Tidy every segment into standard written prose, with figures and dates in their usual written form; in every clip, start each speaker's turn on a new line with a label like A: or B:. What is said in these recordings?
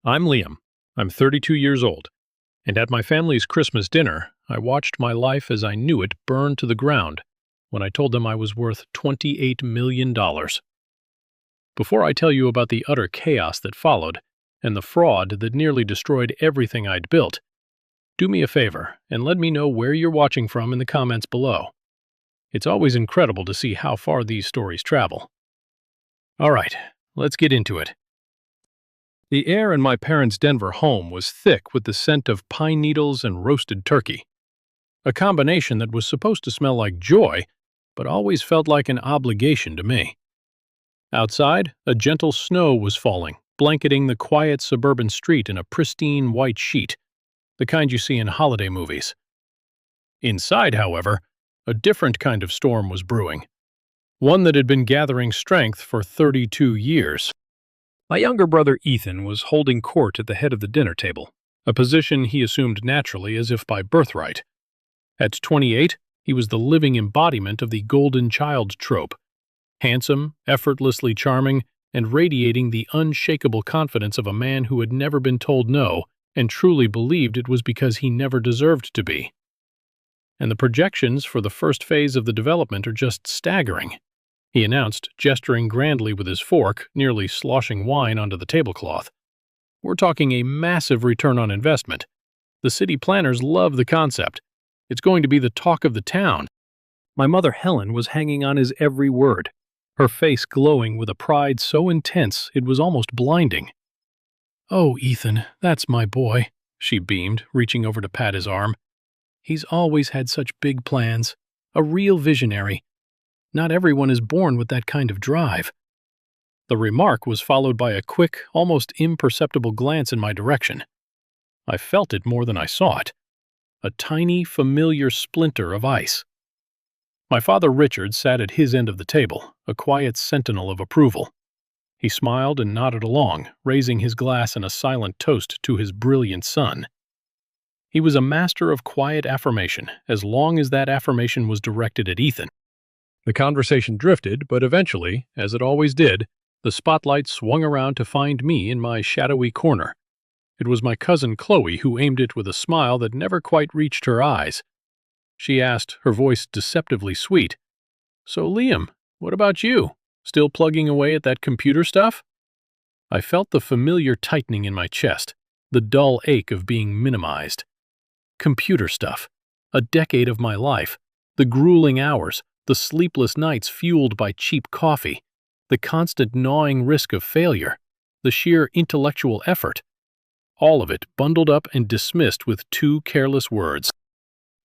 A: I'm Liam. I'm 32 years old, and at my family's Christmas dinner, I watched my life as I knew it burn to the ground when I told them I was worth $28 million. Before I tell you about the utter chaos that followed and the fraud that nearly destroyed everything I'd built, do me a favor and let me know where you're watching from in the comments below. It's always incredible to see how far these stories travel. All right, let's get into it. The air in my parents' Denver home was thick with the scent of pine needles and roasted turkey, a combination that was supposed to smell like joy, but always felt like an obligation to me. Outside, a gentle snow was falling, blanketing the quiet suburban street in a pristine white sheet, the kind you see in holiday movies. Inside, however, a different kind of storm was brewing, one that had been gathering strength for 32 years. My younger brother Ethan was holding court at the head of the dinner table, a position he assumed naturally as if by birthright. At 28, he was the living embodiment of the golden child trope, handsome, effortlessly charming, and radiating the unshakable confidence of a man who had never been told no and truly believed it was because he never deserved to be. And the projections for the first phase of the development are just staggering, he announced, gesturing grandly with his fork, nearly sloshing wine onto the tablecloth. We're talking a massive return on investment. The city planners love the concept. It's going to be the talk of the town. My mother Helen was hanging on his every word, her face glowing with a pride so intense it was almost blinding. "Oh, Ethan, that's my boy," she beamed, reaching over to pat his arm. "He's always had such big plans. A real visionary. Not everyone is born with that kind of drive." The remark was followed by a quick, almost imperceptible glance in my direction. I felt it more than I saw it. A tiny, familiar splinter of ice. My father Richard sat at his end of the table, a quiet sentinel of approval. He smiled and nodded along, raising his glass in a silent toast to his brilliant son. He was a master of quiet affirmation, as long as that affirmation was directed at Ethan. The conversation drifted, but eventually, as it always did, the spotlight swung around to find me in my shadowy corner. It was my cousin Chloe who aimed it with a smile that never quite reached her eyes. She asked, her voice deceptively sweet, "So, Liam, what about you? Still plugging away at that computer stuff?" I felt the familiar tightening in my chest, the dull ache of being minimized. Computer stuff. A decade of my life. The grueling hours. The sleepless nights fueled by cheap coffee, the constant gnawing risk of failure, the sheer intellectual effort. All of it bundled up and dismissed with two careless words.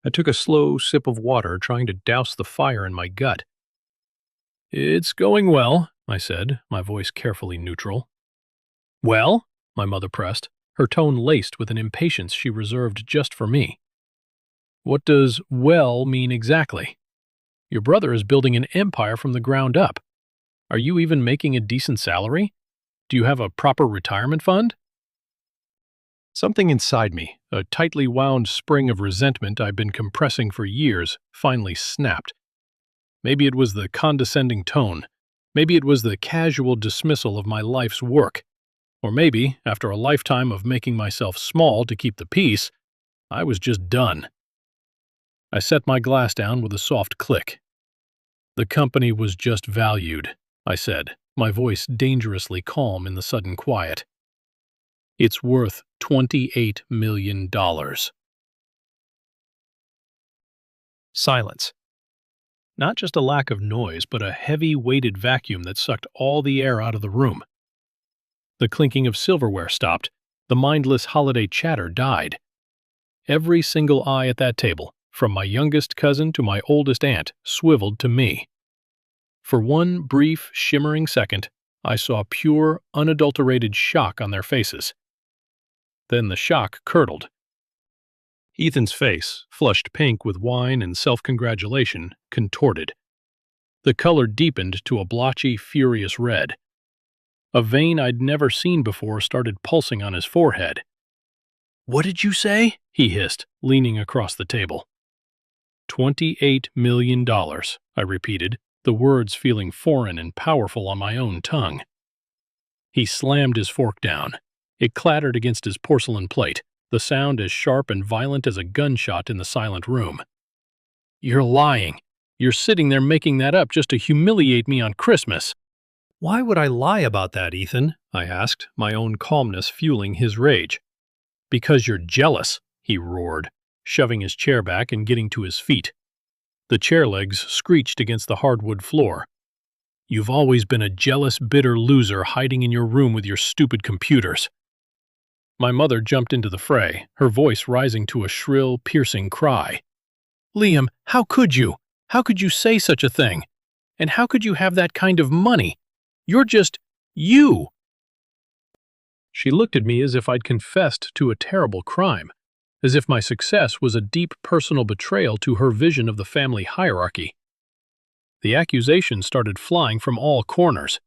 A: I took a slow sip of water, trying to douse the fire in my gut. "It's going well," I said, my voice carefully neutral. "Well?" my mother pressed, her tone laced with an impatience she reserved just for me. "What does 'well' mean exactly? Your brother is building an empire from the ground up. Are you even making a decent salary? Do you have a proper retirement fund?" Something inside me, a tightly wound spring of resentment I'd been compressing for years, finally snapped. Maybe it was the condescending tone. Maybe it was the casual dismissal of my life's work. Or maybe, after a lifetime of making myself small to keep the peace, I was just done. I set my glass down with a soft click. "The company was just valued," I said, my voice dangerously calm in the sudden quiet. "It's worth $28 million. Silence. Not just a lack of noise, but a heavy, weighted vacuum that sucked all the air out of the room. The clinking of silverware stopped. The mindless holiday chatter died. Every single eye at that table, from my youngest cousin to my oldest aunt, swiveled to me. For one brief, shimmering second, I saw pure, unadulterated shock on their faces. Then the shock curdled. Ethan's face, flushed pink with wine and self-congratulation, contorted. The color deepened to a blotchy, furious red. A vein I'd never seen before started pulsing on his forehead. "What did you say?" he hissed, leaning across the table. $28 million, I repeated, the words feeling foreign and powerful on my own tongue. He slammed his fork down. It clattered against his porcelain plate, the sound as sharp and violent as a gunshot in the silent room. "You're lying. You're sitting there making that up just to humiliate me on Christmas." "Why would I lie about that, Ethan?" I asked, my own calmness fueling his rage. "Because you're jealous," he roared, shoving his chair back and getting to his feet. The chair legs screeched against the hardwood floor. "You've always been a jealous, bitter loser hiding in your room with your stupid computers." My mother jumped into the fray, her voice rising to a shrill, piercing cry. "Liam, how could you? How could you say such a thing? And how could you have that kind of money? You're just you." She looked at me as if I'd confessed to a terrible crime, as if my success was a deep personal betrayal to her vision of the family hierarchy. The accusations started flying from all corners,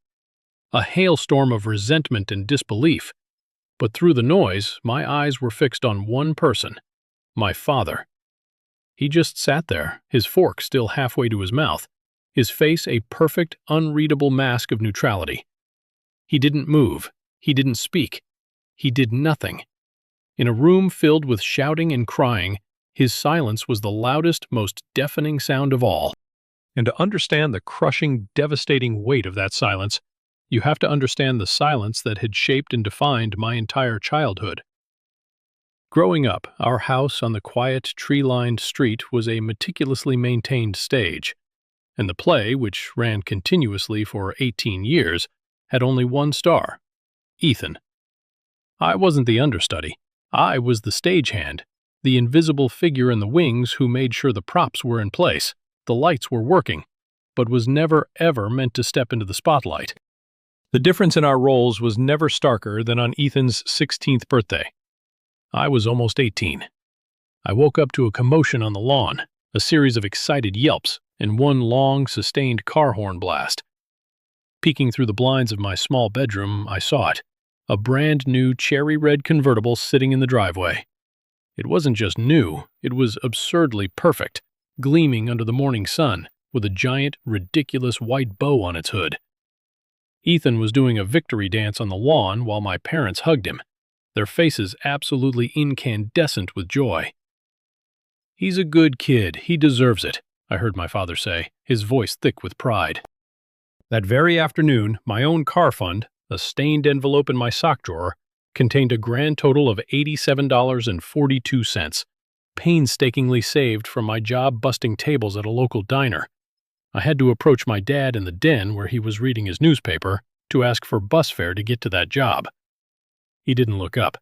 A: a hailstorm of resentment and disbelief. But through the noise, my eyes were fixed on one person, my father. He just sat there, his fork still halfway to his mouth, his face a perfect, unreadable mask of neutrality. He didn't move. He didn't speak. He did nothing. In a room filled with shouting and crying, his silence was the loudest, most deafening sound of all. And to understand the crushing, devastating weight of that silence, you have to understand the silence that had shaped and defined my entire childhood. Growing up, our house on the quiet, tree-lined street was a meticulously maintained stage, and the play, which ran continuously for 18 years, had only one star: Ethan. I wasn't the understudy. I was the stagehand, the invisible figure in the wings who made sure the props were in place, the lights were working, but was never ever meant to step into the spotlight. The difference in our roles was never starker than on Ethan's 16th birthday. I was almost 18. I woke up to a commotion on the lawn, a series of excited yelps, and one long, sustained car horn blast. Peeking through the blinds of my small bedroom, I saw it, a brand-new cherry-red convertible sitting in the driveway. It wasn't just new, it was absurdly perfect, gleaming under the morning sun, with a giant, ridiculous white bow on its hood. Ethan was doing a victory dance on the lawn while my parents hugged him, their faces absolutely incandescent with joy. "He's a good kid, he deserves it," I heard my father say, his voice thick with pride. That very afternoon, my own car fund, a stained envelope in my sock drawer, contained a grand total of $87.42, painstakingly saved from my job busting tables at a local diner. I had to approach my dad in the den where he was reading his newspaper to ask for bus fare to get to that job. He didn't look up.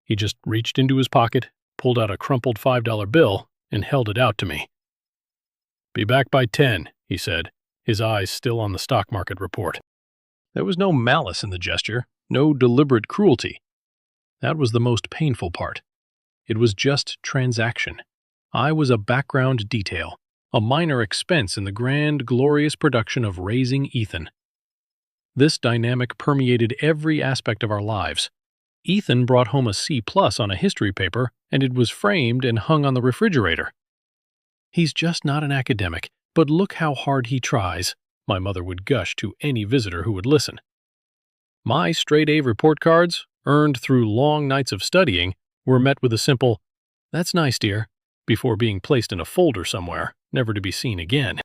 A: He just reached into his pocket, pulled out a crumpled $5 bill, and held it out to me. "Be back by 10, he said, his eyes still on the stock market report. There was no malice in the gesture, no deliberate cruelty. That was the most painful part. It was just transaction. I was a background detail, a minor expense in the grand, glorious production of raising Ethan. This dynamic permeated every aspect of our lives. Ethan brought home a C+ on a history paper, and it was framed and hung on the refrigerator. "He's just not an academic, but look how hard he tries," my mother would gush to any visitor who would listen. My straight-A report cards, earned through long nights of studying, were met with a simple, "That's nice, dear," before being placed in a folder somewhere, never to be seen again.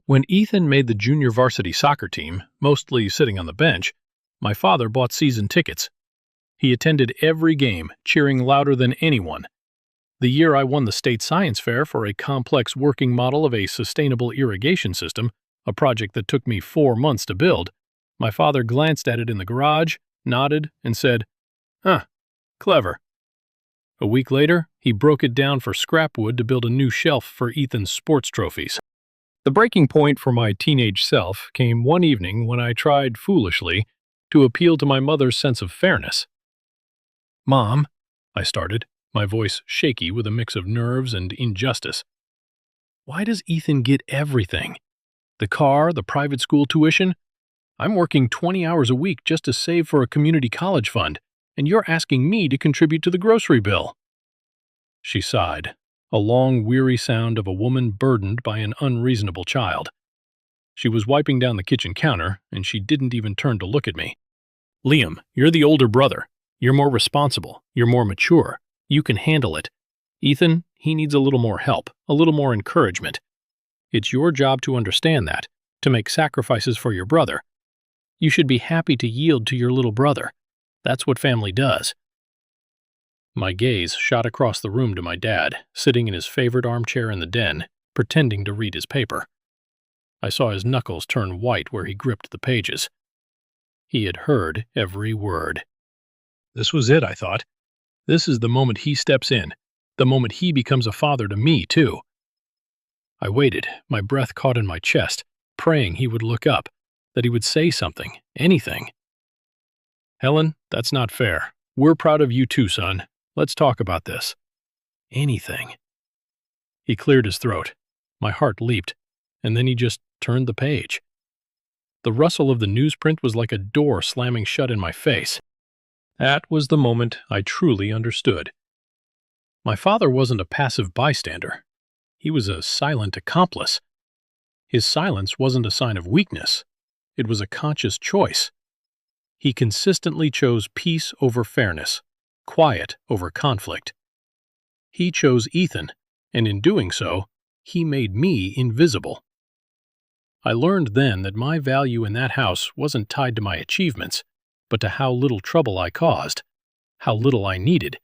A: When Ethan made the junior varsity soccer team, mostly sitting on the bench, my father bought season tickets. He attended every game, cheering louder than anyone. The year I won the state science fair for a complex working model of a sustainable irrigation system, a project that took me 4 months to build, my father glanced at it in the garage, nodded, and said, "Huh, clever." A week later, he broke it down for scrap wood to build a new shelf for Ethan's sports trophies. The breaking point for my teenage self came one evening when I tried, foolishly, to appeal to my mother's sense of fairness. "Mom," I started, my voice shaky with a mix of nerves and injustice. "Why does Ethan get everything? The car, the private school tuition? I'm working 20 hours a week just to save for a community college fund, and you're asking me to contribute to the grocery bill." She sighed, a long, weary sound of a woman burdened by an unreasonable child. She was wiping down the kitchen counter, and she didn't even turn to look at me. "Liam, you're the older brother. You're more responsible. You're more mature. You can handle it. Ethan, he needs a little more help, a little more encouragement. It's your job to understand that, to make sacrifices for your brother. You should be happy to yield to your little brother. That's what family does." My gaze shot across the room to my dad, sitting in his favorite armchair in the den, pretending to read his paper. I saw his knuckles turn white where he gripped the pages. He had heard every word. This was it, I thought. This is the moment he steps in, the moment he becomes a father to me, too. I waited, my breath caught in my chest, praying he would look up, that he would say something, anything. "Helen, that's not fair. We're proud of you too, son. Let's talk about this." Anything. He cleared his throat. My heart leaped, and then he just turned the page. The rustle of the newsprint was like a door slamming shut in my face. That was the moment I truly understood. My father wasn't a passive bystander. He was a silent accomplice. His silence wasn't a sign of weakness. It was a conscious choice. He consistently chose peace over fairness, quiet over conflict. He chose Ethan, and in doing so, he made me invisible. I learned then that my value in that house wasn't tied to my achievements, but to how little trouble I caused, how little I needed,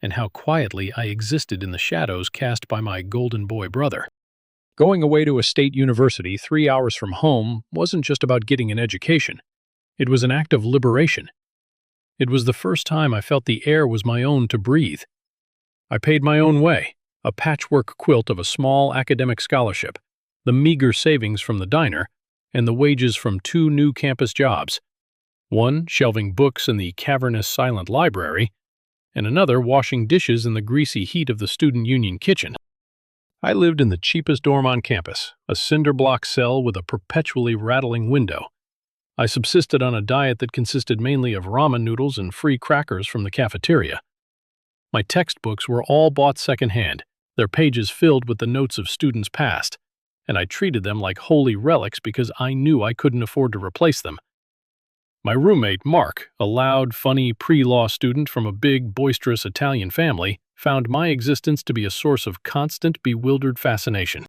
A: and how quietly I existed in the shadows cast by my golden boy brother. Going away to a state university 3 hours from home wasn't just about getting an education. It was an act of liberation. It was the first time I felt the air was my own to breathe. I paid my own way, a patchwork quilt of a small academic scholarship, the meager savings from the diner, and the wages from 2 new campus jobs. One shelving books in the cavernous silent library, and another washing dishes in the greasy heat of the student union kitchen. I lived in the cheapest dorm on campus, a cinder block cell with a perpetually rattling window. I subsisted on a diet that consisted mainly of ramen noodles and free crackers from the cafeteria. My textbooks were all bought secondhand, their pages filled with the notes of students past, and I treated them like holy relics because I knew I couldn't afford to replace them. My roommate, Mark, a loud, funny pre-law student from a big, boisterous Italian family, found my existence to be a source of constant, bewildered fascination.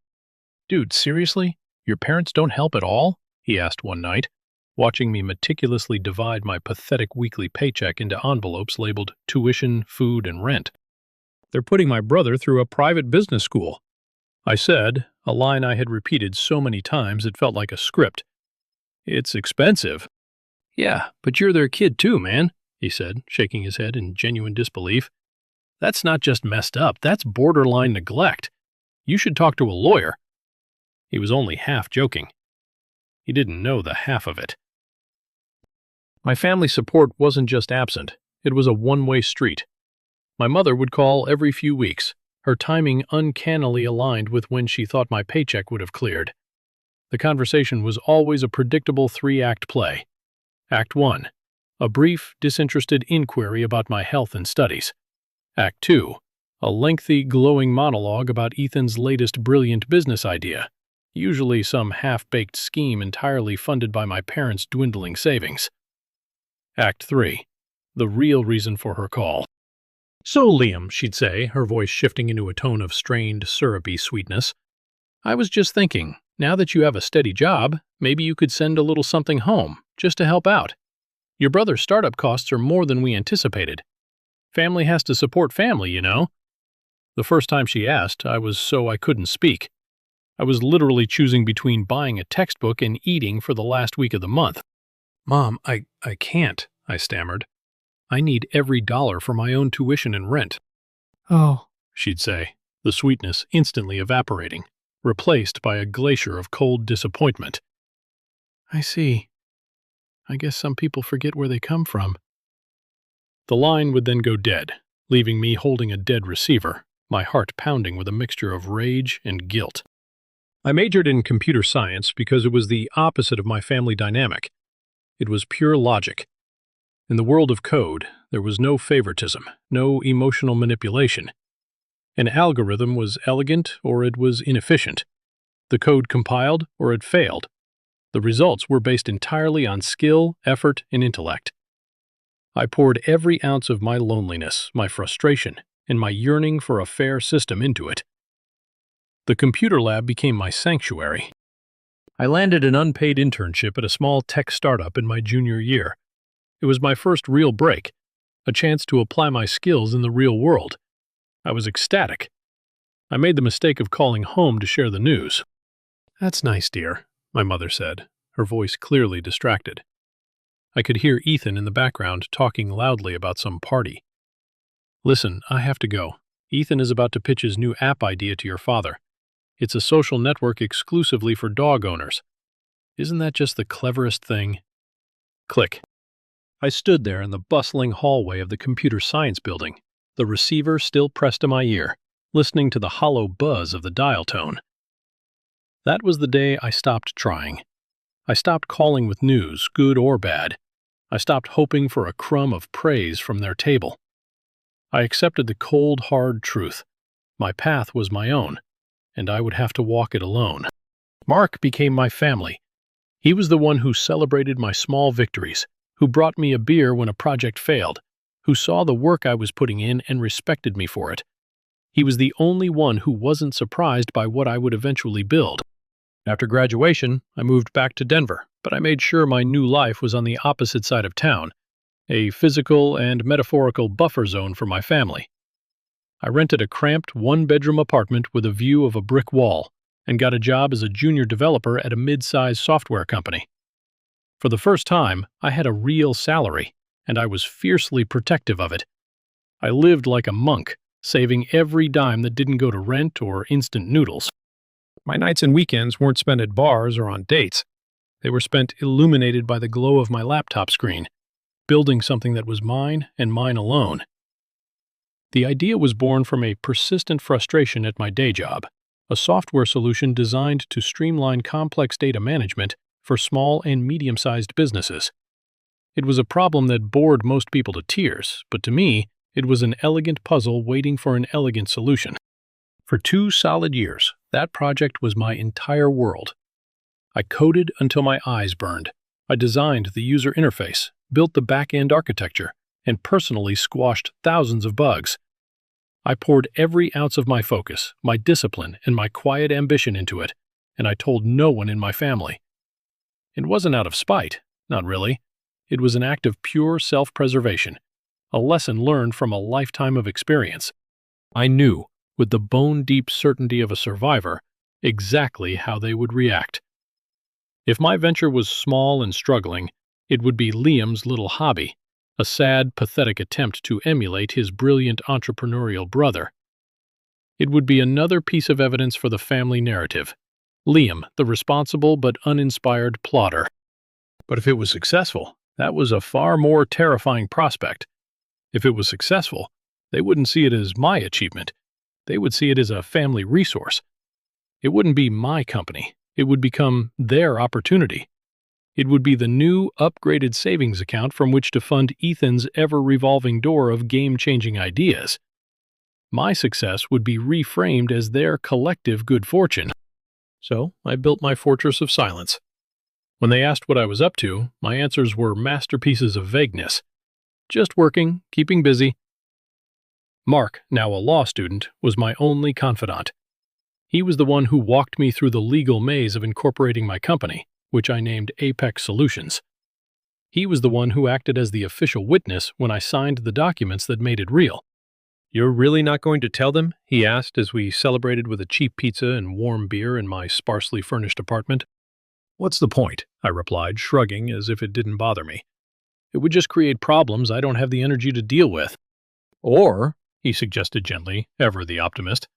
A: "Dude, seriously? Your parents don't help at all?" he asked one night, watching me meticulously divide my pathetic weekly paycheck into envelopes labeled tuition, food, and rent. "They're putting my brother through a private business school," I said, a line I had repeated so many times it felt like a script. "It's expensive." "Yeah, but you're their kid too, man," he said, shaking his head in genuine disbelief. "That's not just messed up, that's borderline neglect. You should talk to a lawyer." He was only half joking. He didn't know the half of it. My family support wasn't just absent, it was a one-way street. My mother would call every few weeks, her timing uncannily aligned with when she thought my paycheck would have cleared. The conversation was always a predictable 3-act play. Act 1, a brief, disinterested inquiry about my health and studies. Act 2, a lengthy, glowing monologue about Ethan's latest brilliant business idea, usually some half-baked scheme entirely funded by my parents' dwindling savings. Act 3, the real reason for her call. "So, Liam," she'd say, her voice shifting into a tone of strained, syrupy sweetness, "I was just thinking, now that you have a steady job, maybe you could send a little something home, just to help out. Your brother's startup costs are more than we anticipated. Family has to support family, you know." The first time she asked, I couldn't speak. I was literally choosing between buying a textbook and eating for the last week of the month. "Mom, I can't," I stammered. "I need every dollar for my own tuition and rent." "Oh," she'd say, the sweetness instantly evaporating, replaced by a glacier of cold disappointment. "I see. I guess some people forget where they come from." The line would then go dead, leaving me holding a dead receiver, my heart pounding with a mixture of rage and guilt. I majored in computer science because it was the opposite of my family dynamic. It was pure logic. In the world of code, there was no favoritism, no emotional manipulation. An algorithm was elegant or it was inefficient. The code compiled or it failed. The results were based entirely on skill, effort, and intellect. I poured every ounce of my loneliness, my frustration, and my yearning for a fair system into it. The computer lab became my sanctuary. I landed an unpaid internship at a small tech startup in my junior year. It was my first real break, a chance to apply my skills in the real world. I was ecstatic. I made the mistake of calling home to share the news. "That's nice, dear," my mother said, her voice clearly distracted. I could hear Ethan in the background talking loudly about some party. "Listen, I have to go. Ethan is about to pitch his new app idea to your father. It's a social network exclusively for dog owners. Isn't that just the cleverest thing?" Click. I stood there in the bustling hallway of the computer science building, the receiver still pressed to my ear, listening to the hollow buzz of the dial tone. That was the day I stopped trying. I stopped calling with news, good or bad. I stopped hoping for a crumb of praise from their table. I accepted the cold, hard truth. My path was my own, and I would have to walk it alone. Mark became my family. He was the one who celebrated my small victories, who brought me a beer when a project failed, who saw the work I was putting in and respected me for it. He was the only one who wasn't surprised by what I would eventually build. After graduation, I moved back to Denver, but I made sure my new life was on the opposite side of town, a physical and metaphorical buffer zone for my family. I rented a cramped one-bedroom apartment with a view of a brick wall and got a job as a junior developer at a mid-sized software company. For the first time, I had a real salary, and I was fiercely protective of it. I lived like a monk, saving every dime that didn't go to rent or instant noodles. My nights and weekends weren't spent at bars or on dates. They were spent illuminated by the glow of my laptop screen, building something that was mine and mine alone. The idea was born from a persistent frustration at my day job, a software solution designed to streamline complex data management for small and medium-sized businesses. It was a problem that bored most people to tears, but to me, it was an elegant puzzle waiting for an elegant solution. For 2 solid years, that project was my entire world. I coded until my eyes burned. I designed the user interface, built the back-end architecture, and personally squashed thousands of bugs. I poured every ounce of my focus, my discipline, and my quiet ambition into it, and I told no one in my family. It wasn't out of spite, not really. It was an act of pure self-preservation, a lesson learned from a lifetime of experience. I knew, with the bone-deep certainty of a survivor, exactly how they would react. If my venture was small and struggling, it would be Liam's little hobby, a sad, pathetic attempt to emulate his brilliant entrepreneurial brother. It would be another piece of evidence for the family narrative. Liam, the responsible but uninspired plodder. But if it was successful, that was a far more terrifying prospect. If it was successful, they wouldn't see it as my achievement. They would see it as a family resource. It wouldn't be my company. It would become their opportunity. It would be the new, upgraded savings account from which to fund Ethan's ever-revolving door of game-changing ideas. My success would be reframed as their collective good fortune. So I built my fortress of silence. When they asked what I was up to, my answers were masterpieces of vagueness. Just working, keeping busy. Mark, now a law student, was my only confidant. He was the one who walked me through the legal maze of incorporating my company, which I named Apex Solutions. He was the one who acted as the official witness when I signed the documents that made it real. "You're really not going to tell them?" he asked as we celebrated with a cheap pizza and warm beer in my sparsely furnished apartment. "What's the point?" I replied, shrugging as if it didn't bother me. "It would just create problems I don't have the energy to deal with." "Or," he suggested gently, ever the optimist,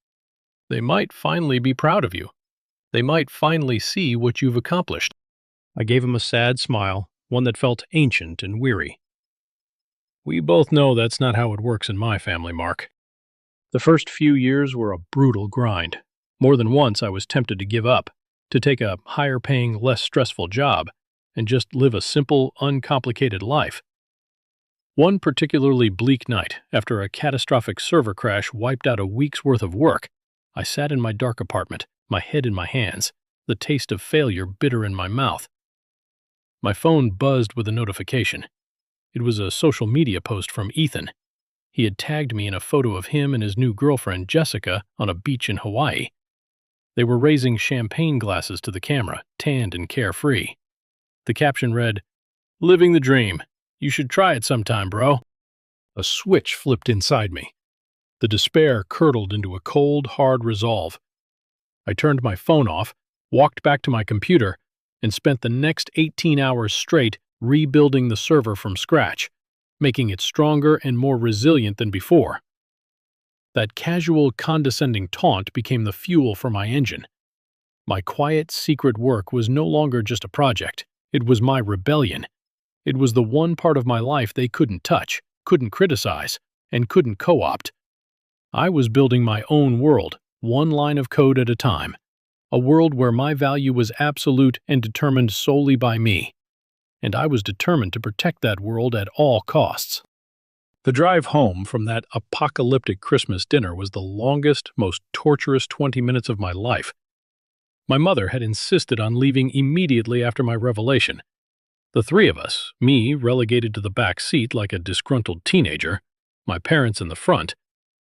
A: "they might finally be proud of you. They might finally see what you've accomplished." I gave him a sad smile, one that felt ancient and weary. "We both know that's not how it works in my family, Mark." The first few years were a brutal grind. More than once I was tempted to give up, to take a higher-paying, less stressful job, and just live a simple, uncomplicated life. One particularly bleak night, after a catastrophic server crash wiped out a week's worth of work, I sat in my dark apartment, my head in my hands, the taste of failure bitter in my mouth. My phone buzzed with a notification. It was a social media post from Ethan. He had tagged me in a photo of him and his new girlfriend, Jessica, on a beach in Hawaii. They were raising champagne glasses to the camera, tanned and carefree. The caption read, "Living the dream. You should try it sometime, bro." A switch flipped inside me. The despair curdled into a cold, hard resolve. I turned my phone off, walked back to my computer, and spent the next 18 hours straight rebuilding the server from scratch, making it stronger and more resilient than before. That casual, condescending taunt became the fuel for my engine. My quiet, secret work was no longer just a project. It was my rebellion. It was the one part of my life they couldn't touch, couldn't criticize, and couldn't co-opt. I was building my own world, one line of code at a time. A world where my value was absolute and determined solely by me. And I was determined to protect that world at all costs. The drive home from that apocalyptic Christmas dinner was the longest, most torturous 20 minutes of my life. My mother had insisted on leaving immediately after my revelation. The three of us, me relegated to the back seat like a disgruntled teenager, my parents in the front,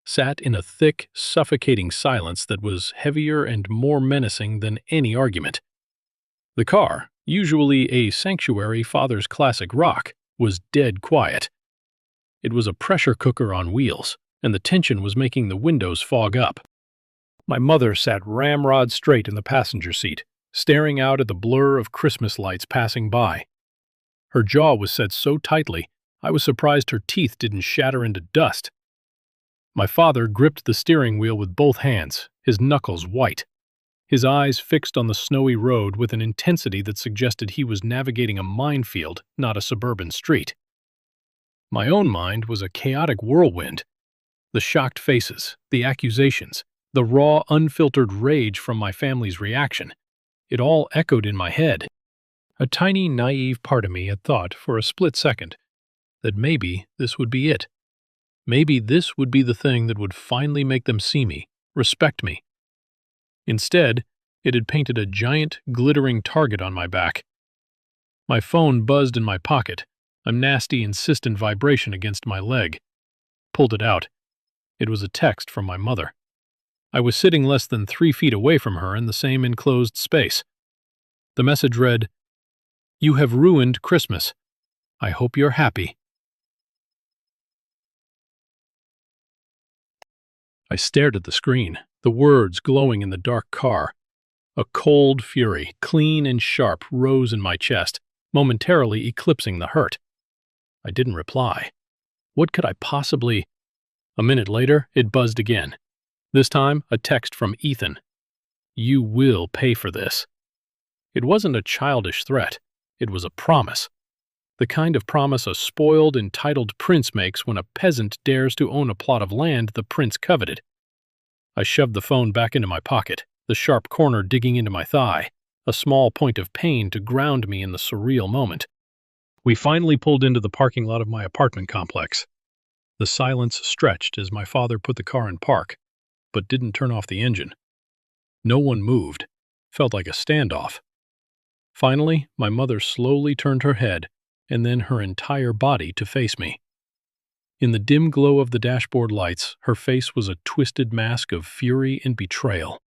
A: sat in a thick, suffocating silence that was heavier and more menacing than any argument. The car, usually a sanctuary father's classic rock, was dead quiet. It was a pressure cooker on wheels, and the tension was making the windows fog up. My mother sat ramrod straight in the passenger seat, staring out at the blur of Christmas lights passing by. Her jaw was set so tightly, I was surprised her teeth didn't shatter into dust. My father gripped the steering wheel with both hands, his knuckles white. His eyes fixed on the snowy road with an intensity that suggested he was navigating a minefield, not a suburban street. My own mind was a chaotic whirlwind. The shocked faces, the accusations, the raw, unfiltered rage from my family's reaction. It all echoed in my head. A tiny, naive part of me had thought for a split second that maybe this would be it. Maybe this would be the thing that would finally make them see me, respect me. Instead, it had painted a giant, glittering target on my back. My phone buzzed in my pocket, a nasty, insistent vibration against my leg. Pulled it out. It was a text from my mother. I was sitting less than 3 feet away from her in the same enclosed space. The message read, "You have ruined Christmas. I hope you're happy." I stared at the screen, the words glowing in the dark car. A cold fury, clean and sharp, rose in my chest, momentarily eclipsing the hurt. I didn't reply. What could I possibly— A minute later, it buzzed again. This time, a text from Ethan. "You will pay for this." It wasn't a childish threat. It was a promise. The kind of promise a spoiled, entitled prince makes when a peasant dares to own a plot of land the prince coveted. I shoved the phone back into my pocket, the sharp corner digging into my thigh, a small point of pain to ground me in the surreal moment. We finally pulled into the parking lot of my apartment complex. The silence stretched as my father put the car in park, but didn't turn off the engine. No one moved. Felt like a standoff. Finally, my mother slowly turned her head, and then her entire body to face me. In the dim glow of the dashboard lights, her face was a twisted mask of fury and betrayal.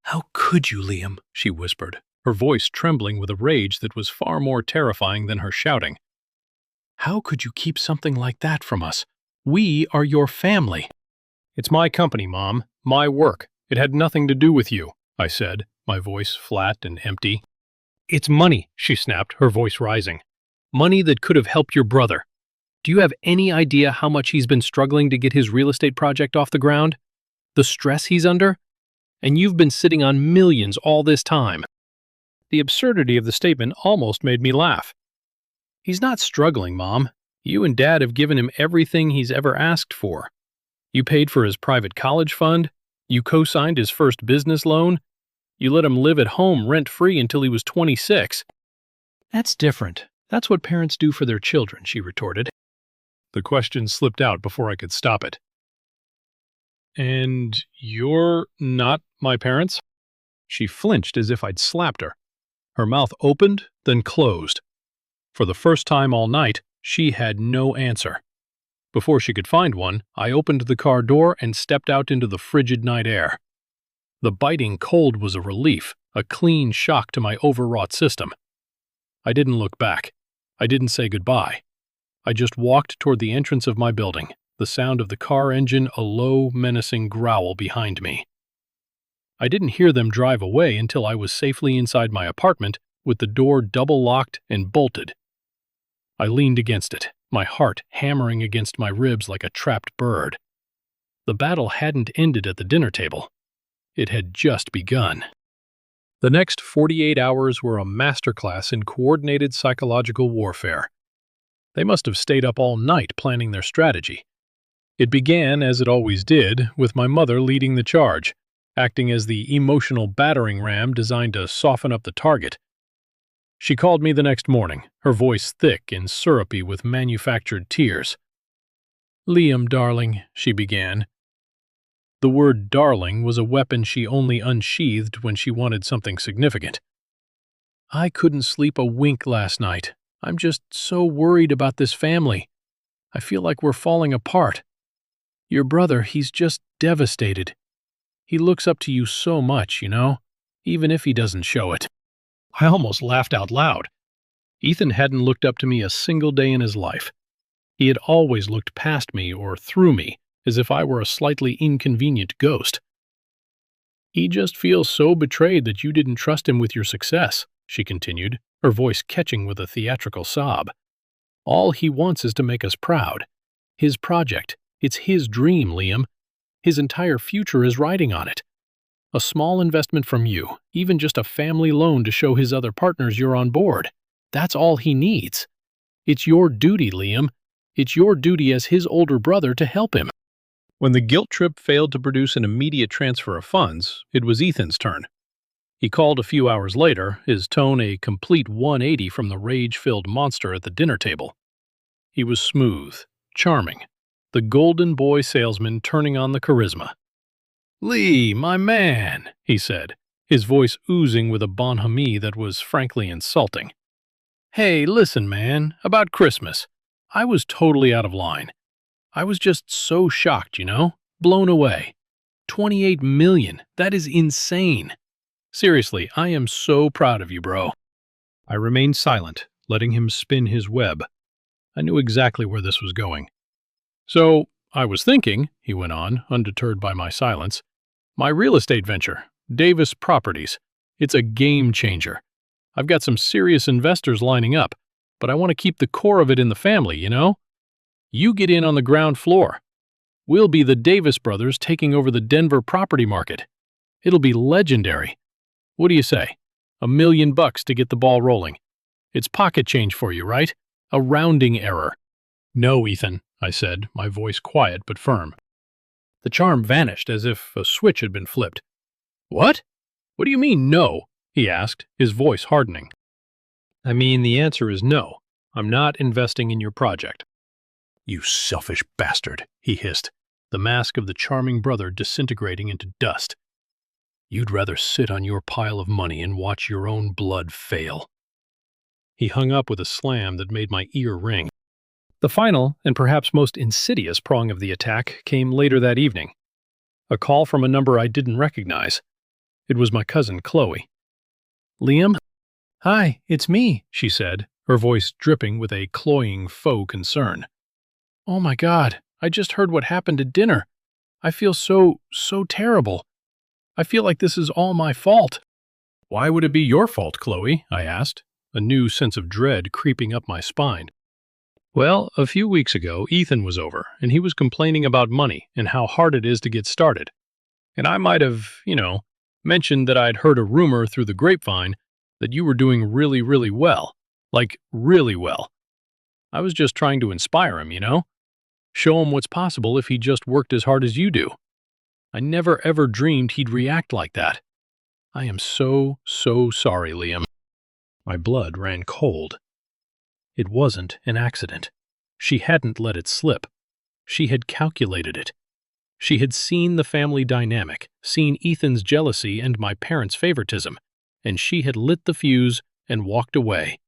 A: "How could you, Liam?" she whispered, her voice trembling with a rage that was far more terrifying than her shouting. "How could you keep something like that from us? We are your family." "It's my company, Mom. My work. It had nothing to do with you," I said, my voice flat and empty. "It's money," she snapped, her voice rising. "Money that could have helped your brother. Do you have any idea how much he's been struggling to get his real estate project off the ground? The stress he's under? And you've been sitting on millions all this time." The absurdity of the statement almost made me laugh. "He's not struggling, Mom. You and Dad have given him everything he's ever asked for. You paid for his private college fund. You co-signed his first business loan. You let him live at home rent-free until he was 26. "That's different. That's what parents do for their children," she retorted. The question slipped out before I could stop it. "And you're not my parents?" She flinched as if I'd slapped her. Her mouth opened, then closed. For the first time all night, She had no answer. Before she could find one, I opened the car door and stepped out into the frigid night air. The biting cold was a relief, a clean shock to my overwrought system. I didn't look back. I didn't say goodbye. I just walked toward the entrance of my building, the sound of the car engine a low, menacing growl behind me. I didn't hear them drive away until I was safely inside my apartment with the door double locked and bolted. I leaned against it, my heart hammering against my ribs like a trapped bird. The battle hadn't ended at the dinner table. It had just begun. The next 48 hours were a masterclass in coordinated psychological warfare. They must have stayed up all night planning their strategy. It began, as it always did, with my mother leading the charge, acting as the emotional battering ram designed to soften up the target. She called me the next morning, her voice thick and syrupy with manufactured tears. "Liam, darling," she began. The word darling was a weapon she only unsheathed when she wanted something significant. "I couldn't sleep a wink last night. I'm just so worried about this family. I feel like we're falling apart. Your brother, he's just devastated. He looks up to you so much, even if he doesn't show it." I almost laughed out loud. Ethan hadn't looked up to me a single day in his life. He had always looked past me or through me, as if I were a slightly inconvenient ghost. "He just feels so betrayed that you didn't trust him with your success," she continued, her voice catching with a theatrical sob. "All he wants is to make us proud. His project, it's his dream, Liam. His entire future is riding on it. A small investment from you, even just a family loan to show his other partners you're on board. That's all he needs. It's your duty, Liam. It's your duty as his older brother to help him." When the guilt trip failed to produce an immediate transfer of funds, it was Ethan's turn. He called a few hours later, his tone a complete 180 from the rage-filled monster at the dinner table. He was smooth, charming, the golden boy salesman turning on the charisma. "Lee, my man," he said, his voice oozing with a bonhomie that was frankly insulting. "Hey, listen, man, about Christmas. I was totally out of line. I was just so shocked, blown away. 28 million, that is insane. Seriously, I am so proud of you, bro." I remained silent, letting him spin his web. I knew exactly where this was going. "So, I was thinking," he went on, undeterred by my silence, "my real estate venture, Davis Properties, it's a game changer. I've got some serious investors lining up, but I want to keep the core of it in the family, You get in on the ground floor. We'll be the Davis brothers taking over the Denver property market. It'll be legendary. What do you say? $1 million to get the ball rolling. It's pocket change for you, right? A rounding error." "No, Ethan," I said, my voice quiet but firm. The charm vanished as if a switch had been flipped. "What? What do you mean, no?" he asked, his voice hardening. "I mean, the answer is no. I'm not investing in your project." "You selfish bastard," he hissed, the mask of the charming brother disintegrating into dust. "You'd rather sit on your pile of money and watch your own blood fail." He hung up with a slam that made my ear ring. The final, and perhaps most insidious prong of the attack came later that evening. A call from a number I didn't recognize. It was my cousin Chloe. "Liam?" "Hi, it's me," she said, her voice dripping with a cloying faux concern. "Oh my God, I just heard what happened at dinner. I feel so terrible. I feel like this is all my fault." "Why would it be your fault, Chloe?" I asked, a new sense of dread creeping up my spine. "Well, a few weeks ago, Ethan was over, and he was complaining about money and how hard it is to get started. And I might have, mentioned that I'd heard a rumor through the grapevine that you were doing really, really well. Like, really well. I was just trying to inspire him, Show him what's possible if he just worked as hard as you do. I never ever dreamed he'd react like that. I am so sorry, Liam." My blood ran cold. It wasn't an accident. She hadn't let it slip. She had calculated it. She had seen the family dynamic, seen Ethan's jealousy and my parents' favoritism, and she had lit the fuse and walked away,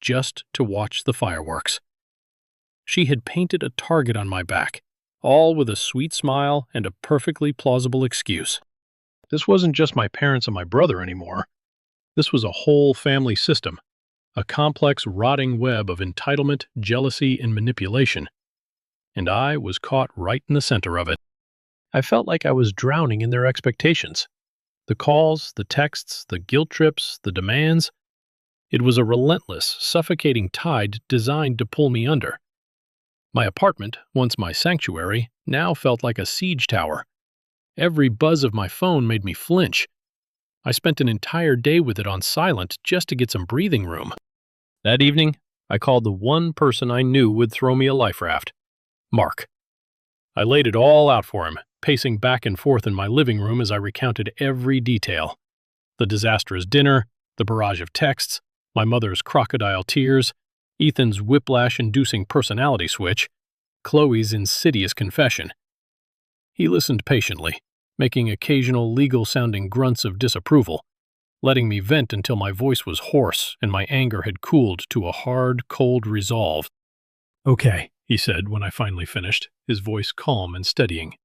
A: just to watch the fireworks. She had painted a target on my back, all with a sweet smile and a perfectly plausible excuse. This wasn't just my parents and my brother anymore. This was a whole family system, a complex, rotting web of entitlement, jealousy, and manipulation. And I was caught right in the center of it. I felt like I was drowning in their expectations. The calls, the texts, the guilt trips, the demands. It was a relentless, suffocating tide designed to pull me under. My apartment, once my sanctuary, now felt like a siege tower. Every buzz of my phone made me flinch. I spent an entire day with it on silent just to get some breathing room. That evening, I called the one person I knew would throw me a life raft, Mark. I laid it all out for him, pacing back and forth in my living room as I recounted every detail. The disastrous dinner, the barrage of texts, my mother's crocodile tears, Ethan's whiplash-inducing personality switch, Chloe's insidious confession. He listened patiently, making occasional legal-sounding grunts of disapproval, letting me vent until my voice was hoarse and my anger had cooled to a hard, cold resolve. "Okay," he said when I finally finished, his voice calm and steadying.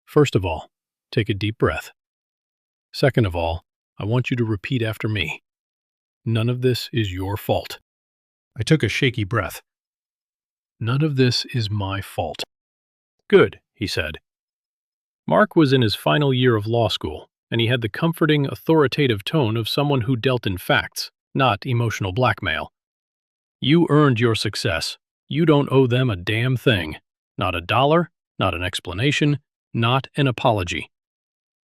A: "First of all, take a deep breath. Second of all, I want you to repeat after me. None of this is your fault." I took a shaky breath. "None of this is my fault." "Good," he said. Mark was in his final year of law school, and he had the comforting, authoritative tone of someone who dealt in facts, not emotional blackmail. "You earned your success. You don't owe them a damn thing. Not a dollar, not an explanation, not an apology.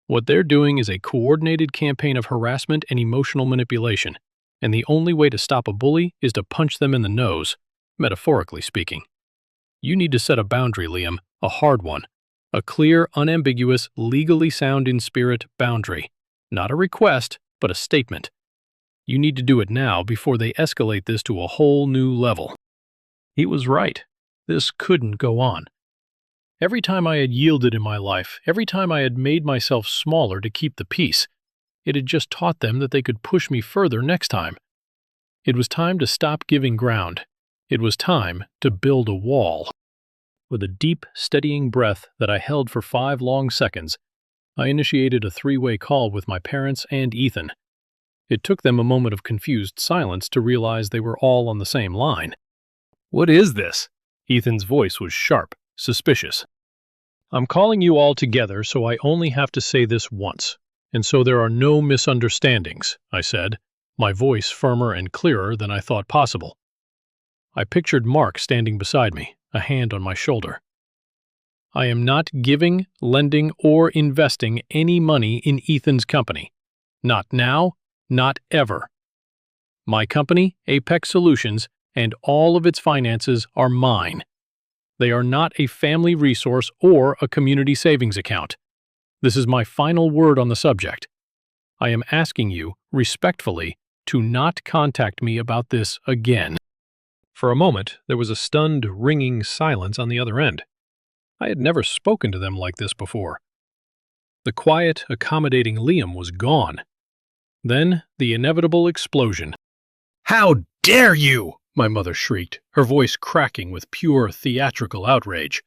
A: What they're doing is a coordinated campaign of harassment and emotional manipulation, and the only way to stop a bully is to punch them in the nose, metaphorically speaking. You need to set a boundary, Liam, a hard one. A clear, unambiguous, legally sound in spirit boundary. Not a request, but a statement. You need to do it now before they escalate this to a whole new level." He was right. This couldn't go on. Every time I had yielded in my life, every time I had made myself smaller to keep the peace, it had just taught them that they could push me further next time. It was time to stop giving ground. It was time to build a wall. With a deep, steadying breath that I held for 5 long seconds, I initiated a 3-way call with my parents and Ethan. It took them a moment of confused silence to realize they were all on the same line. "What is this?" Ethan's voice was sharp, suspicious. "I'm calling you all together so I only have to say this once, and so there are no misunderstandings," I said, my voice firmer and clearer than I thought possible. I pictured Mark standing beside me, a hand on my shoulder. "I am not giving, lending, or investing any money in Ethan's company. Not now, not ever. My company, Apex Solutions, and all of its finances are mine. They are not a family resource or a community savings account. This is my final word on the subject. I am asking you, respectfully, to not contact me about this again." For a moment, there was a stunned, ringing silence on the other end. I had never spoken to them like this before. The quiet, accommodating Liam was gone. Then, the inevitable explosion. "How dare you!" my mother shrieked, her voice cracking with pure theatrical outrage.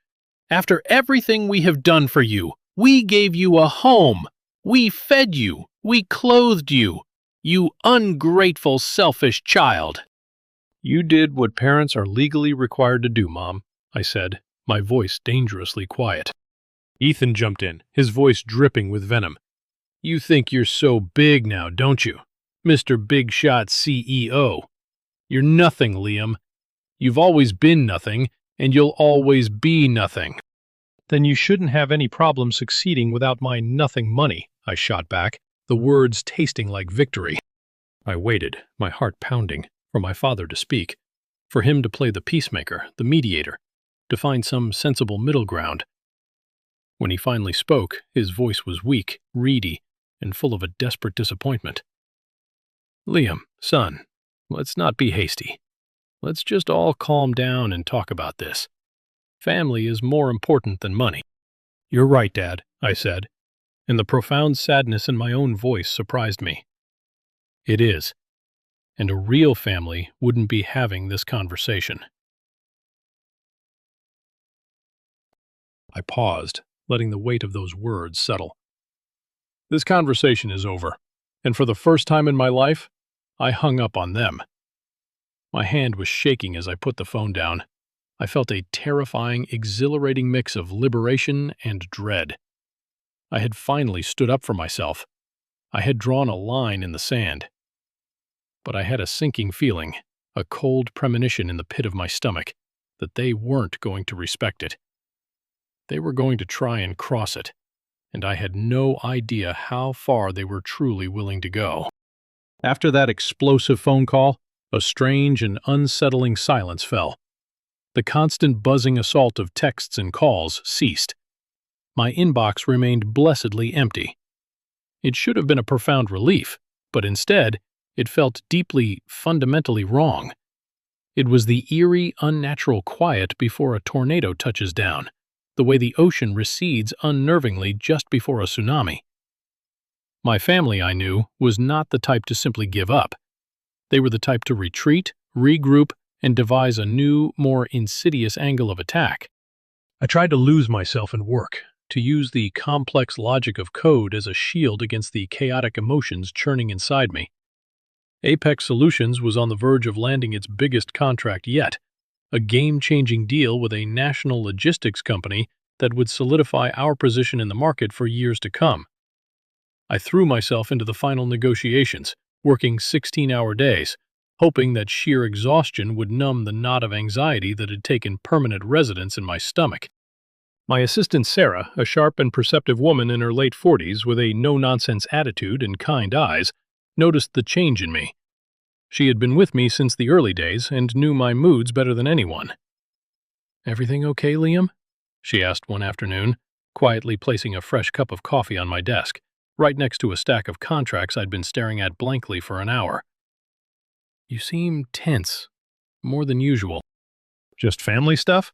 A: "After everything we have done for you, we gave you a home. We fed you. We clothed you. You ungrateful, selfish child." "You did what parents are legally required to do, Mom," I said, my voice dangerously quiet. Ethan jumped in, his voice dripping with venom. "You think you're so big now, don't you? Mr. Big Shot CEO. You're nothing, Liam. You've always been nothing, and you'll always be nothing." "Then you shouldn't have any problem succeeding without my nothing money," I shot back, the words tasting like victory. I waited, my heart pounding, for my father to speak, for him to play the peacemaker, the mediator, to find some sensible middle ground. When he finally spoke, his voice was weak, reedy, and full of a desperate disappointment. "Liam, son, let's not be hasty. Let's just all calm down and talk about this. Family is more important than money." "You're right, Dad," I said, and the profound sadness in my own voice surprised me. "It is. And a real family wouldn't be having this conversation." I paused, letting the weight of those words settle. This conversation is over, and for the first time in my life, I hung up on them. My hand was shaking as I put the phone down. I felt a terrifying, exhilarating mix of liberation and dread. I had finally stood up for myself. I had drawn a line in the sand. But I had a sinking feeling, a cold premonition in the pit of my stomach, that they weren't going to respect it. They were going to try and cross it, and I had no idea how far they were truly willing to go. After that explosive phone call, a strange and unsettling silence fell. The constant buzzing assault of texts and calls ceased. My inbox remained blessedly empty. It should have been a profound relief, but instead, it felt deeply, fundamentally wrong. It was the eerie, unnatural quiet before a tornado touches down, the way the ocean recedes unnervingly just before a tsunami. My family, I knew, was not the type to simply give up. They were the type to retreat, regroup, and devise a new, more insidious angle of attack. I tried to lose myself in work, to use the complex logic of code as a shield against the chaotic emotions churning inside me. Apex Solutions was on the verge of landing its biggest contract yet, a game-changing deal with a national logistics company that would solidify our position in the market for years to come. I threw myself into the final negotiations, working 16-hour days, hoping that sheer exhaustion would numb the knot of anxiety that had taken permanent residence in my stomach. My assistant Sarah, a sharp and perceptive woman in her late 40s with a no-nonsense attitude and kind eyes, noticed the change in me. She had been with me since the early days and knew my moods better than anyone. "Everything okay, Liam?" she asked one afternoon, quietly placing a fresh cup of coffee on my desk, right next to a stack of contracts I'd been staring at blankly for an hour. "You seem tense, more than usual." "Just family stuff?"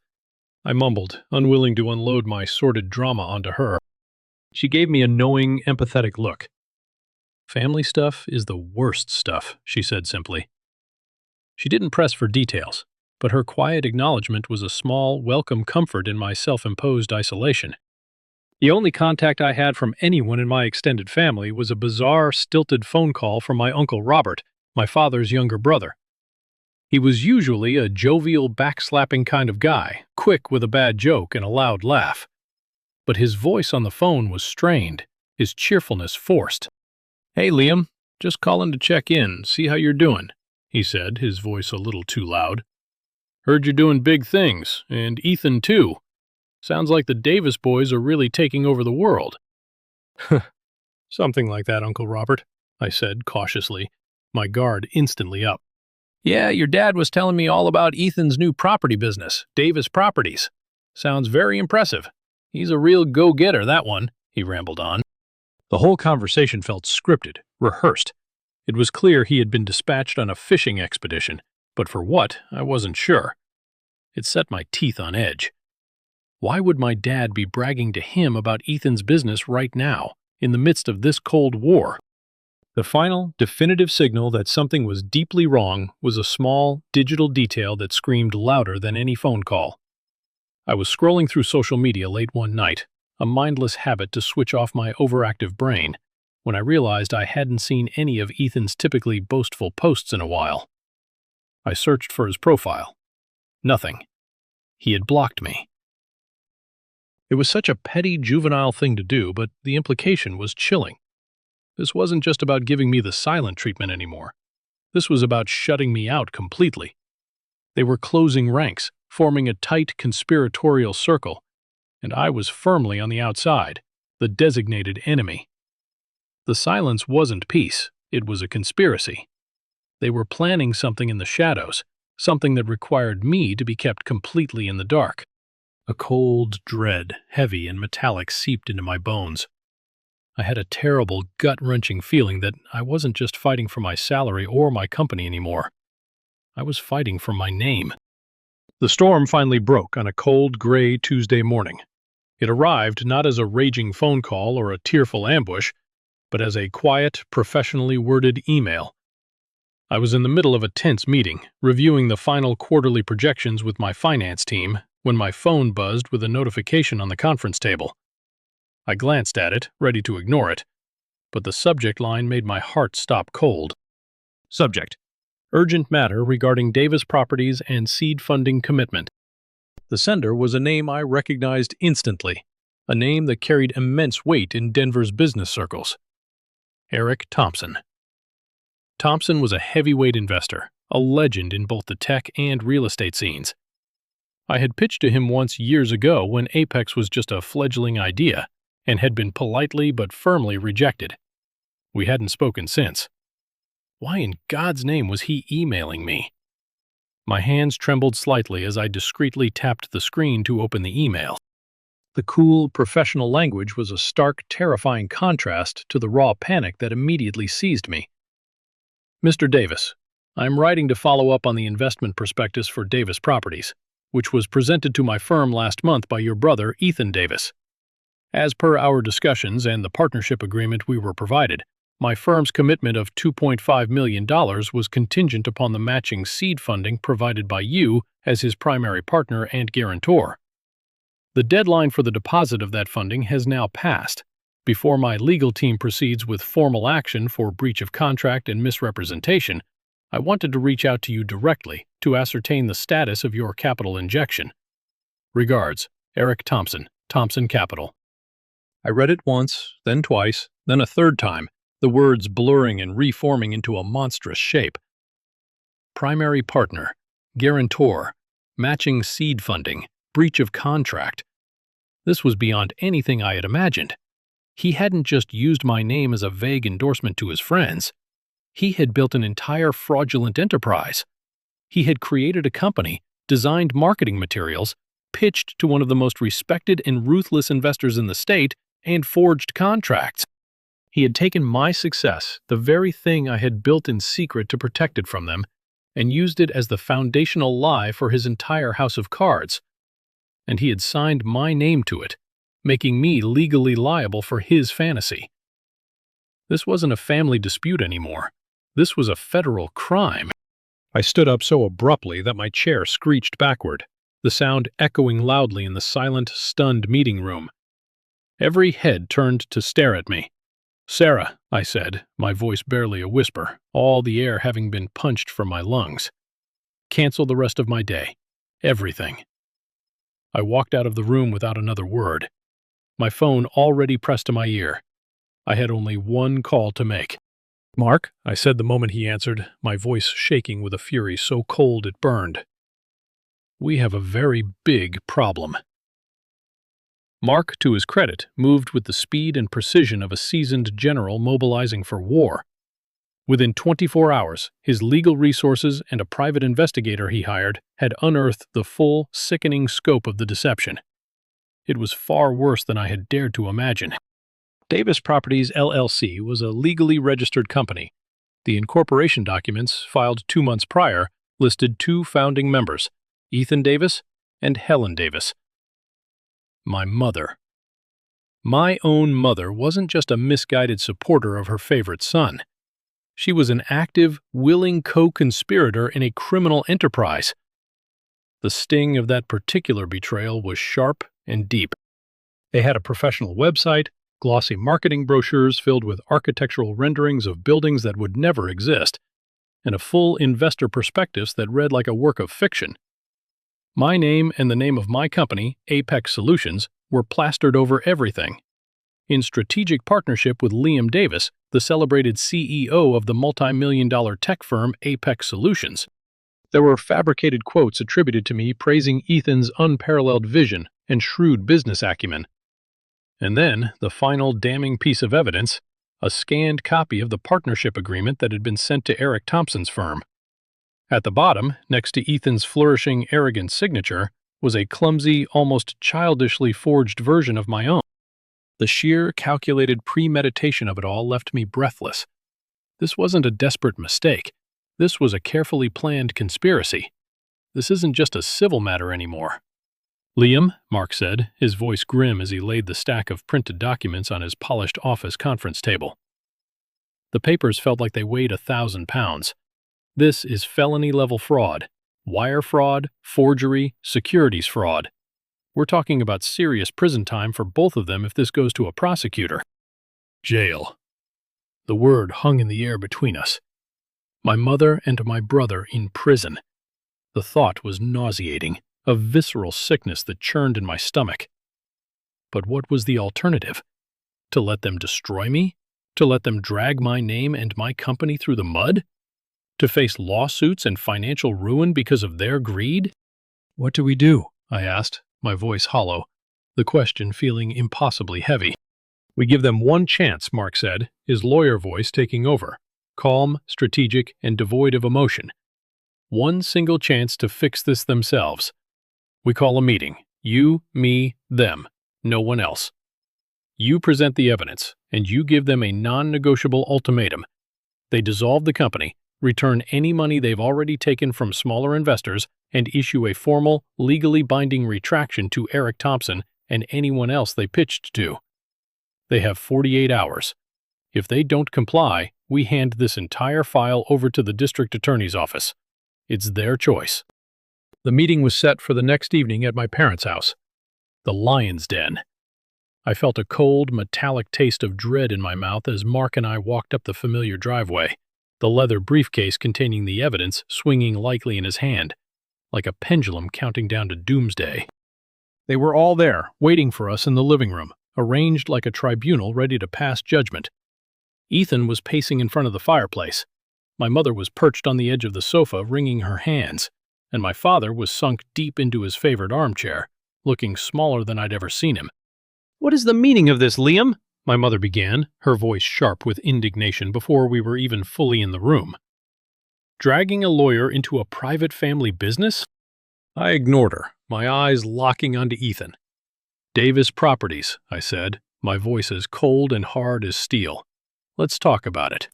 A: I mumbled, unwilling to unload my sordid drama onto her. She gave me a knowing, empathetic look. "Family stuff is the worst stuff," she said simply. She didn't press for details, but her quiet acknowledgement was a small, welcome comfort in my self-imposed isolation. The only contact I had from anyone in my extended family was a bizarre, stilted phone call from my Uncle Robert, my father's younger brother. He was usually a jovial, backslapping kind of guy, quick with a bad joke and a loud laugh. But his voice on the phone was strained, his cheerfulness forced. "Hey, Liam, just calling to check in, see how you're doing," he said, his voice a little too loud. "Heard you're doing big things, and Ethan too. Sounds like the Davis boys are really taking over the world." "Something like that, Uncle Robert," I said cautiously, my guard instantly up. "Yeah, your dad was telling me all about Ethan's new property business, Davis Properties. Sounds very impressive. He's a real go-getter, that one," he rambled on. The whole conversation felt scripted, rehearsed. It was clear he had been dispatched on a fishing expedition, but for what, I wasn't sure. It set my teeth on edge. Why would my dad be bragging to him about Ethan's business right now, in the midst of this Cold War? The final, definitive signal that something was deeply wrong was a small, digital detail that screamed louder than any phone call. I was scrolling through social media late one night, a mindless habit to switch off my overactive brain, when I realized I hadn't seen any of Ethan's typically boastful posts in a while. I searched for his profile. Nothing. He had blocked me. It was such a petty, juvenile thing to do, but the implication was chilling. This wasn't just about giving me the silent treatment anymore. This was about shutting me out completely. They were closing ranks, forming a tight conspiratorial circle, and I was firmly on the outside, the designated enemy. The silence wasn't peace, it was a conspiracy. They were planning something in the shadows, something that required me to be kept completely in the dark. A cold dread, heavy and metallic, seeped into my bones. I had a terrible, gut-wrenching feeling that I wasn't just fighting for my salary or my company anymore. I was fighting for my name. The storm finally broke on a cold, gray Tuesday morning. It arrived not as a raging phone call or a tearful ambush, but as a quiet, professionally worded email. I was in the middle of a tense meeting, reviewing the final quarterly projections with my finance team, when my phone buzzed with a notification on the conference table. I glanced at it, ready to ignore it, but the subject line made my heart stop cold. Subject: Urgent matter regarding Davis Properties and seed funding commitment. The sender was a name I recognized instantly, a name that carried immense weight in Denver's business circles. Eric Thompson. Thompson was a heavyweight investor, a legend in both the tech and real estate scenes. I had pitched to him once years ago when Apex was just a fledgling idea and had been politely but firmly rejected. We hadn't spoken since. Why in God's name was he emailing me? My hands trembled slightly as I discreetly tapped the screen to open the email. The cool, professional language was a stark, terrifying contrast to the raw panic that immediately seized me. Mr. Davis, I am writing to follow up on the investment prospectus for Davis Properties, which was presented to my firm last month by your brother, Ethan Davis. As per our discussions and the partnership agreement we were provided, my firm's commitment of $2.5 million was contingent upon the matching seed funding provided by you as his primary partner and guarantor. The deadline for the deposit of that funding has now passed. Before my legal team proceeds with formal action for breach of contract and misrepresentation, I wanted to reach out to you directly to ascertain the status of your capital injection. Regards, Eric Thompson, Thompson Capital. I read it once, then twice, then a third time, the words blurring and reforming into a monstrous shape. Primary partner, guarantor, matching seed funding, breach of contract. This was beyond anything I had imagined. He hadn't just used my name as a vague endorsement to his friends. He had built an entire fraudulent enterprise. He had created a company, designed marketing materials, pitched to one of the most respected and ruthless investors in the state, and forged contracts. He had taken my success, the very thing I had built in secret to protect it from them, and used it as the foundational lie for his entire house of cards. And he had signed my name to it, making me legally liable for his fantasy. This wasn't a family dispute anymore. This was a federal crime. I stood up so abruptly that my chair screeched backward, the sound echoing loudly in the silent, stunned meeting room. Every head turned to stare at me. "Sarah," I said, my voice barely a whisper, all the air having been punched from my lungs. "Cancel the rest of my day. Everything." I walked out of the room without another word. My phone already pressed to my ear. I had only one call to make. "Mark," I said the moment he answered, my voice shaking with a fury so cold it burned. "We have a very big problem." Mark, to his credit, moved with the speed and precision of a seasoned general mobilizing for war. Within 24 hours, his legal resources and a private investigator he hired had unearthed the full, sickening scope of the deception. It was far worse than I had dared to imagine. Davis Properties, LLC was a legally registered company. The incorporation documents, filed 2 months prior, listed 2 founding members, Ethan Davis and Helen Davis. My mother. My own mother wasn't just a misguided supporter of her favorite son. She was an active, willing co-conspirator in a criminal enterprise. The sting of that particular betrayal was sharp and deep. They had a professional website, glossy marketing brochures filled with architectural renderings of buildings that would never exist, and a full investor prospectus that read like a work of fiction. My name and the name of my company, Apex Solutions, were plastered over everything. In strategic partnership with Liam Davis, the celebrated CEO of the multi-million-dollar tech firm Apex Solutions, there were fabricated quotes attributed to me praising Ethan's unparalleled vision and shrewd business acumen. And then, the final damning piece of evidence, a scanned copy of the partnership agreement that had been sent to Eric Thompson's firm. At the bottom, next to Ethan's flourishing, arrogant signature, was a clumsy, almost childishly forged version of my own. The sheer, calculated premeditation of it all left me breathless. This wasn't a desperate mistake. This was a carefully planned conspiracy. This isn't just a civil matter anymore. "Liam," Mark said, his voice grim as he laid the stack of printed documents on his polished office conference table. The papers felt like they weighed 1,000 pounds. "This is felony-level fraud, Wire fraud, forgery, securities fraud. We're talking about serious prison time for both of them if this goes to a prosecutor. Jail. The word hung in the air between us. My mother and my brother in prison. The thought was nauseating, a visceral sickness that churned in my stomach. But what was the alternative? To let them destroy me? To let them drag my name and my company through the mud? To face lawsuits and financial ruin because of their greed? What do we do? I asked, my voice hollow, the question feeling impossibly heavy. We give them one chance, Mark said, his lawyer voice taking over, calm, strategic, and devoid of emotion. One single chance to fix this themselves. We call a meeting. You, me, them. No one else. You present the evidence, and you give them a non-negotiable ultimatum. They dissolve the company, return any money they've already taken from smaller investors, and issue a formal, legally binding retraction to Eric Thompson and anyone else they pitched to. They have 48 hours. If they don't comply, we hand this entire file over to the district attorney's office. It's their choice. The meeting was set for the next evening at my parents' house. The Lion's Den. I felt a cold, metallic taste of dread in my mouth as Mark and I walked up the familiar driveway, the leather briefcase containing the evidence swinging lightly in his hand, like a pendulum counting down to doomsday. They were all there, waiting for us in the living room, arranged like a tribunal ready to pass judgment. Ethan was pacing in front of the fireplace. My mother was perched on the edge of the sofa, wringing her hands, and my father was sunk deep into his favorite armchair, looking smaller than I'd ever seen him. "What is the meaning of this, Liam?" my mother began, her voice sharp with indignation before we were even fully in the room. Dragging a lawyer into a private family business? I ignored her, my eyes locking onto Ethan. "Davis Properties," I said, my voice as cold and hard as steel. "Let's talk about it."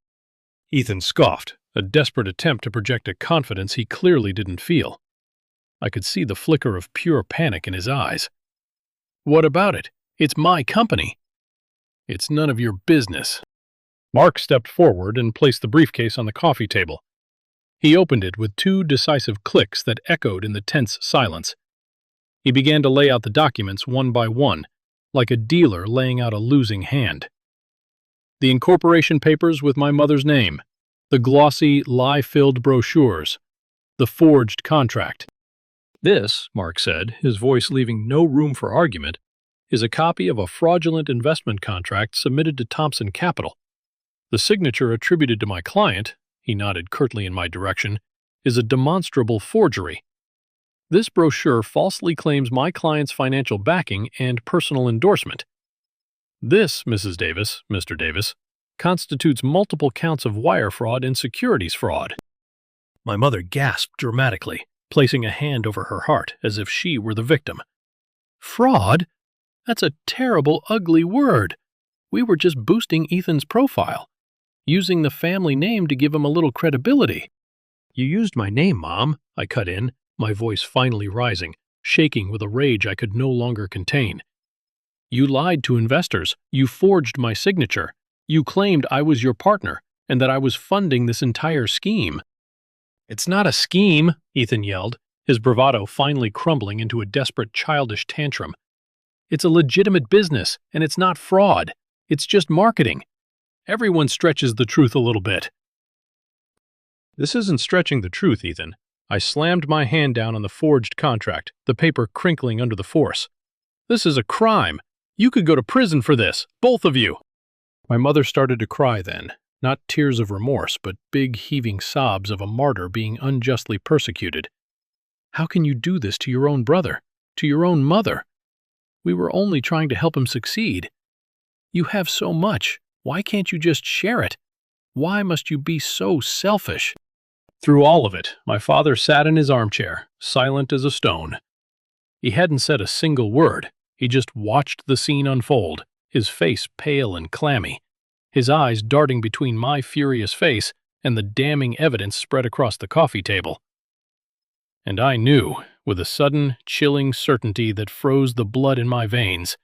A: Ethan scoffed, a desperate attempt to project a confidence he clearly didn't feel. I could see the flicker of pure panic in his eyes. "What about it? It's my company." "It's none of your business." Mark stepped forward and placed the briefcase on the coffee table. He opened it with two decisive clicks that echoed in the tense silence. He began to lay out the documents one by one, like a dealer laying out a losing hand. The incorporation papers with my mother's name, the glossy, lie-filled brochures, the forged contract. "This," Mark said, his voice leaving no room for argument, "is a copy of a fraudulent investment contract submitted to Thompson Capital. The signature attributed to my client," he nodded curtly in my direction, "is a demonstrable forgery. This brochure falsely claims my client's financial backing and personal endorsement. This, Mrs. Davis, Mr. Davis, constitutes multiple counts of wire fraud and securities fraud." My mother gasped dramatically, placing a hand over her heart as if she were the victim. "Fraud? That's a terrible, ugly word. We were just boosting Ethan's profile, using the family name to give him a little credibility." "You used my name, Mom," I cut in, my voice finally rising, shaking with a rage I could no longer contain. "You lied to investors. You forged my signature. You claimed I was your partner and that I was funding this entire scheme." "It's not a scheme," Ethan yelled, his bravado finally crumbling into a desperate childish tantrum. "It's a legitimate business, and it's not fraud. It's just marketing. Everyone stretches the truth a little bit." "This isn't stretching the truth, Ethan." I slammed my hand down on the forged contract, the paper crinkling under the force. "This is a crime. You could go to prison for this, both of you." My mother started to cry then, not tears of remorse, but big heaving sobs of a martyr being unjustly persecuted. "How can you do this to your own brother, to your own mother? We were only trying to help him succeed. You have so much. Why can't you just share it? Why must you be so selfish?" Through all of it, my father sat in his armchair, silent as a stone. He hadn't said a single word. He just watched the scene unfold, his face pale and clammy, his eyes darting between my furious face and the damning evidence spread across the coffee table. And I knew, with a sudden, chilling certainty that froze the blood in my veins,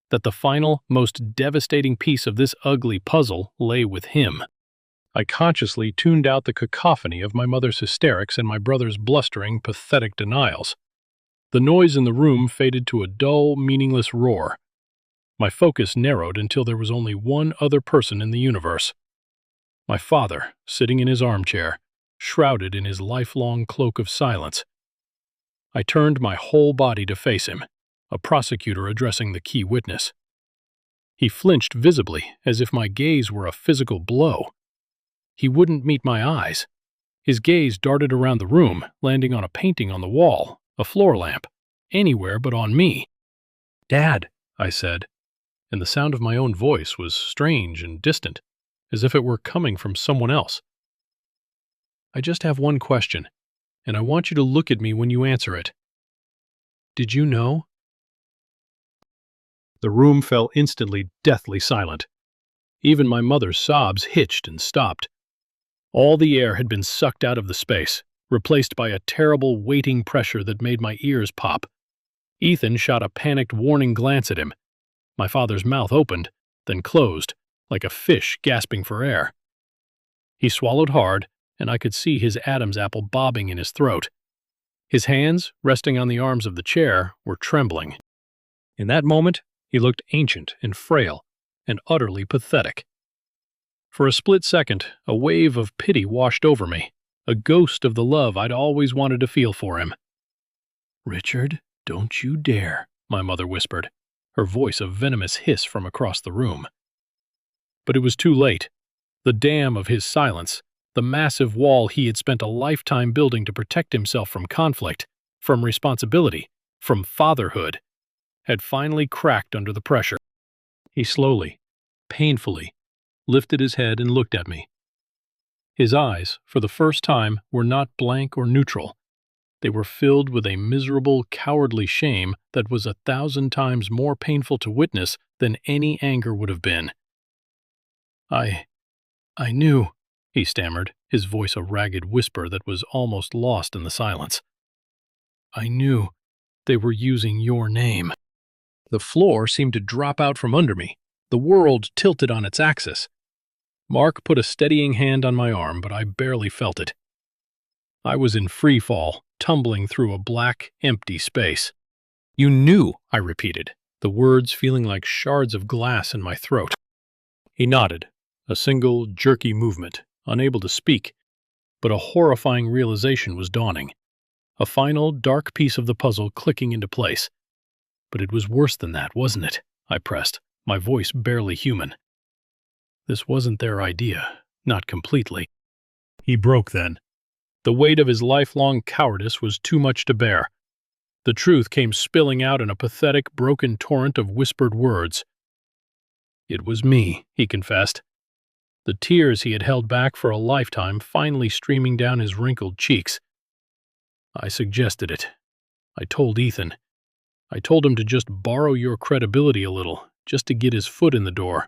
A: that the final, most devastating piece of this ugly puzzle lay with him. I consciously tuned out the cacophony of my mother's hysterics and my brother's blustering, pathetic denials. The noise in the room faded to a dull, meaningless roar. My focus narrowed until there was only one other person in the universe. My father, sitting in his armchair, shrouded in his lifelong cloak of silence. I turned my whole body to face him, a prosecutor addressing the key witness. He flinched visibly, as if my gaze were a physical blow. He wouldn't meet my eyes. His gaze darted around the room, landing on a painting on the wall, a floor lamp, anywhere but on me. "Dad," I said, and the sound of my own voice was strange and distant, as if it were coming from someone else. "I just have one question, and I want you to look at me when you answer it. Did you know?" The room fell instantly deathly silent. Even my mother's sobs hitched and stopped. All the air had been sucked out of the space, replaced by a terrible waiting pressure that made my ears pop. Ethan shot a panicked warning glance at him. My father's mouth opened, then closed, like a fish gasping for air. He swallowed hard, and I could see his Adam's apple bobbing in his throat. His hands, resting on the arms of the chair, were trembling. In that moment, he looked ancient and frail, and utterly pathetic. For a split second, a wave of pity washed over me, a ghost of the love I'd always wanted to feel for him. "Richard, don't you dare," my mother whispered, her voice a venomous hiss from across the room. But it was too late. The dam of his silence, the massive wall he had spent a lifetime building to protect himself from conflict, from responsibility, from fatherhood, had finally cracked under the pressure. He slowly, painfully, lifted his head and looked at me. His eyes, for the first time, were not blank or neutral. They were filled with a miserable, cowardly shame that was 1,000 times more painful to witness than any anger would have been. I knew," he stammered, his voice a ragged whisper that was almost lost in the silence. "I knew they were using your name." The floor seemed to drop out from under me. The world tilted on its axis. Mark put a steadying hand on my arm, but I barely felt it. I was in free fall, tumbling through a black, empty space. "You knew," I repeated, the words feeling like shards of glass in my throat. He nodded, a single, jerky movement, unable to speak, but a horrifying realization was dawning. A final, dark piece of the puzzle clicking into place. "But it was worse than that, wasn't it?" I pressed, my voice barely human. "This wasn't their idea, not completely." He broke then. The weight of his lifelong cowardice was too much to bear. The truth came spilling out in a pathetic, broken torrent of whispered words. "It was me," he confessed. The tears he had held back for a lifetime finally streaming down his wrinkled cheeks. "I suggested it. I told Ethan. I told him to just borrow your credibility a little, just to get his foot in the door.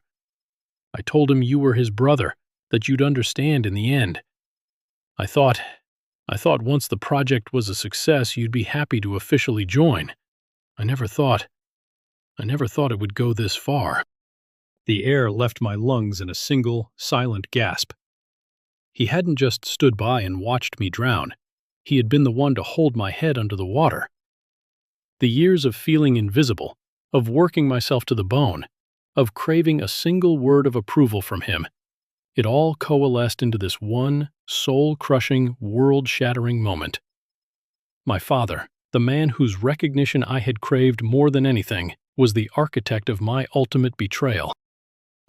A: I told him you were his brother, that you'd understand in the end. I thought once the project was a success, you'd be happy to officially join. I never thought it would go this far." The air left my lungs in a single, silent gasp. He hadn't just stood by and watched me drown. He had been the one to hold my head under the water. The years of feeling invisible, of working myself to the bone, of craving a single word of approval from him, it all coalesced into this one, soul-crushing, world-shattering moment. My father, the man whose recognition I had craved more than anything, was the architect of my ultimate betrayal.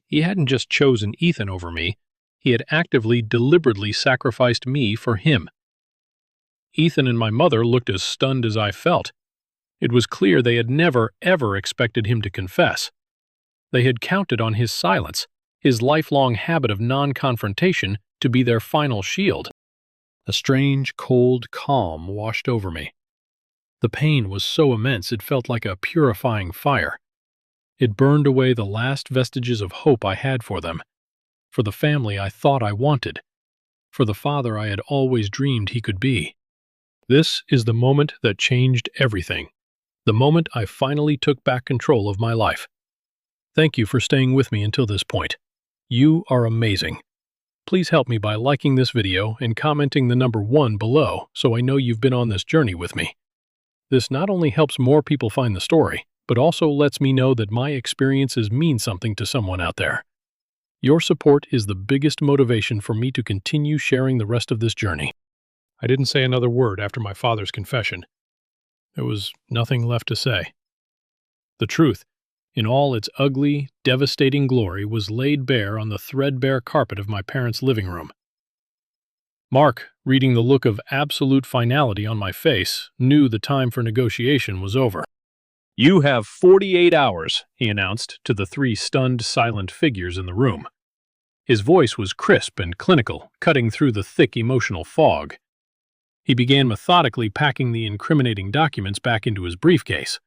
A: He hadn't just chosen Ethan over me, he had actively, deliberately sacrificed me for him. Ethan and my mother looked as stunned as I felt. It was clear they had never, ever expected him to confess. They had counted on his silence, his lifelong habit of non-confrontation, to be their final shield. A strange, cold calm washed over me. The pain was so immense it felt like a purifying fire. It burned away the last vestiges of hope I had for them, for the family I thought I wanted, for the father I had always dreamed he could be. This is the moment that changed everything, the moment I finally took back control of my life. Thank you for staying with me until this point. You are amazing. Please help me by liking this video and commenting the number 1 below so I know you've been on this journey with me. This not only helps more people find the story, but also lets me know that my experiences mean something to someone out there. Your support is the biggest motivation for me to continue sharing the rest of this journey. I didn't say another word after my father's confession. There was nothing left to say. The truth, in all its ugly, devastating glory, was laid bare on the threadbare carpet of my parents' living room. Mark, reading the look of absolute finality on my face, knew the time for negotiation was over. "You have 48 hours, he announced to the 3 stunned, silent figures in the room. His voice was crisp and clinical, cutting through the thick emotional fog. He began methodically packing the incriminating documents back into his briefcase.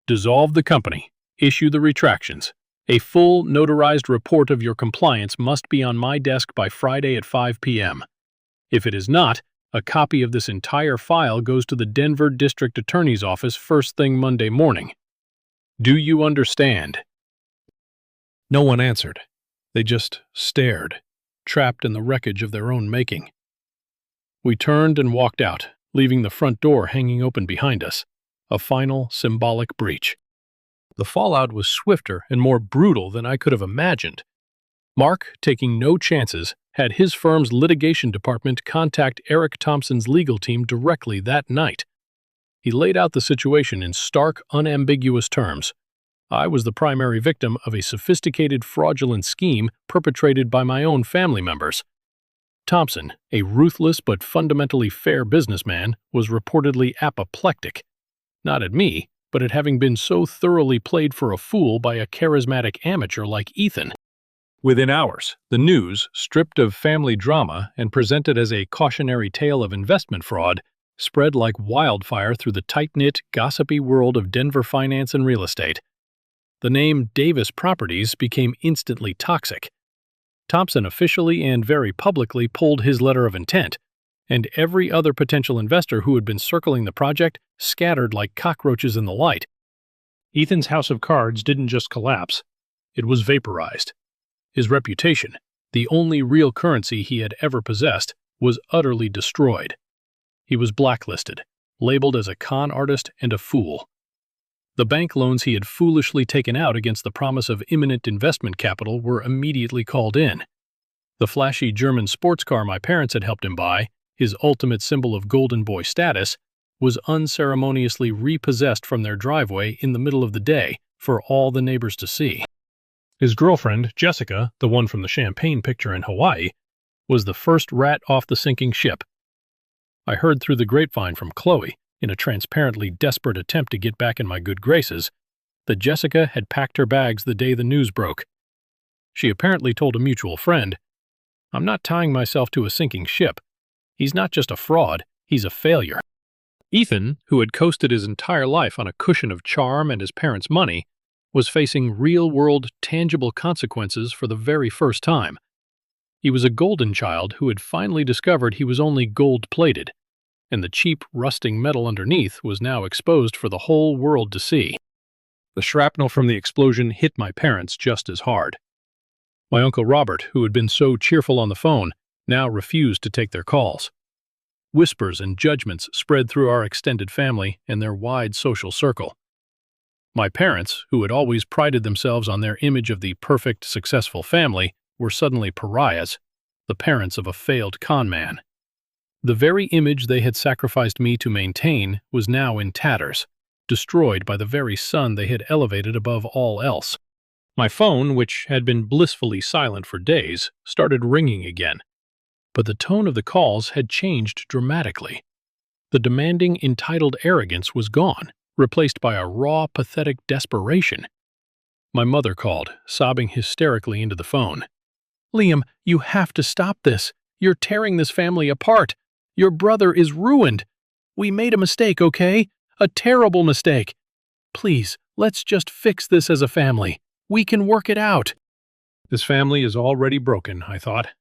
A: "Dissolve the company. Issue the retractions. A full, notarized report of your compliance must be on my desk by Friday at 5 p.m. If it is not, a copy of this entire file goes to the Denver District Attorney's Office first thing Monday morning. Do you understand?" No one answered. They just stared, trapped in the wreckage of their own making. We turned and walked out, leaving the front door hanging open behind us, a final symbolic breach. The fallout was swifter and more brutal than I could have imagined. Mark, taking no chances, had his firm's litigation department contact Eric Thompson's legal team directly that night. He laid out the situation in stark, unambiguous terms. I was the primary victim of a sophisticated, fraudulent scheme perpetrated by my own family members. Thompson, a ruthless but fundamentally fair businessman, was reportedly apoplectic, not at me, but at having been so thoroughly played for a fool by a charismatic amateur like Ethan. Within hours, the news, stripped of family drama and presented as a cautionary tale of investment fraud, spread like wildfire through the tight-knit, gossipy world of Denver finance and real estate. The name Davis Properties became instantly toxic. Thompson officially and very publicly pulled his letter of intent, and every other potential investor who had been circling the project scattered like cockroaches in the light. Ethan's house of cards didn't just collapse, it was vaporized. His reputation, the only real currency he had ever possessed, was utterly destroyed. He was blacklisted, labeled as a con artist and a fool. The bank loans he had foolishly taken out against the promise of imminent investment capital were immediately called in. The flashy German sports car my parents had helped him buy, his ultimate symbol of golden boy status, was unceremoniously repossessed from their driveway in the middle of the day for all the neighbors to see. His girlfriend, Jessica, the one from the champagne picture in Hawaii, was the first rat off the sinking ship. I heard through the grapevine from Chloe, in a transparently desperate attempt to get back in my good graces, that Jessica had packed her bags the day the news broke. She apparently told a mutual friend, "I'm not tying myself to a sinking ship. He's not just a fraud, he's a failure." Ethan, who had coasted his entire life on a cushion of charm and his parents' money, was facing real-world, tangible consequences for the very first time. He was a golden child who had finally discovered he was only gold-plated, and the cheap, rusting metal underneath was now exposed for the whole world to see. The shrapnel from the explosion hit my parents just as hard. My Uncle Robert, who had been so cheerful on the phone, now refused to take their calls. Whispers and judgments spread through our extended family and their wide social circle. My parents, who had always prided themselves on their image of the perfect, successful family, were suddenly pariahs, the parents of a failed con man. The very image they had sacrificed me to maintain was now in tatters, destroyed by the very son they had elevated above all else. My phone, which had been blissfully silent for days, started ringing again. But the tone of the calls had changed dramatically. The demanding, entitled arrogance was gone, replaced by a raw, pathetic desperation. My mother called, sobbing hysterically into the phone. "Liam, you have to stop this. You're tearing this family apart. Your brother is ruined. We made a mistake, okay? A terrible mistake. Please, let's just fix this as a family. We can work it out." This family is already broken, I thought,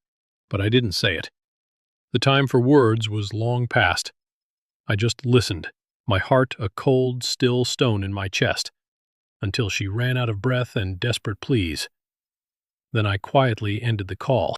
A: but I didn't say it. The time for words was long past. I just listened, my heart a cold, still stone in my chest, until she ran out of breath and desperate pleas. Then I quietly ended the call.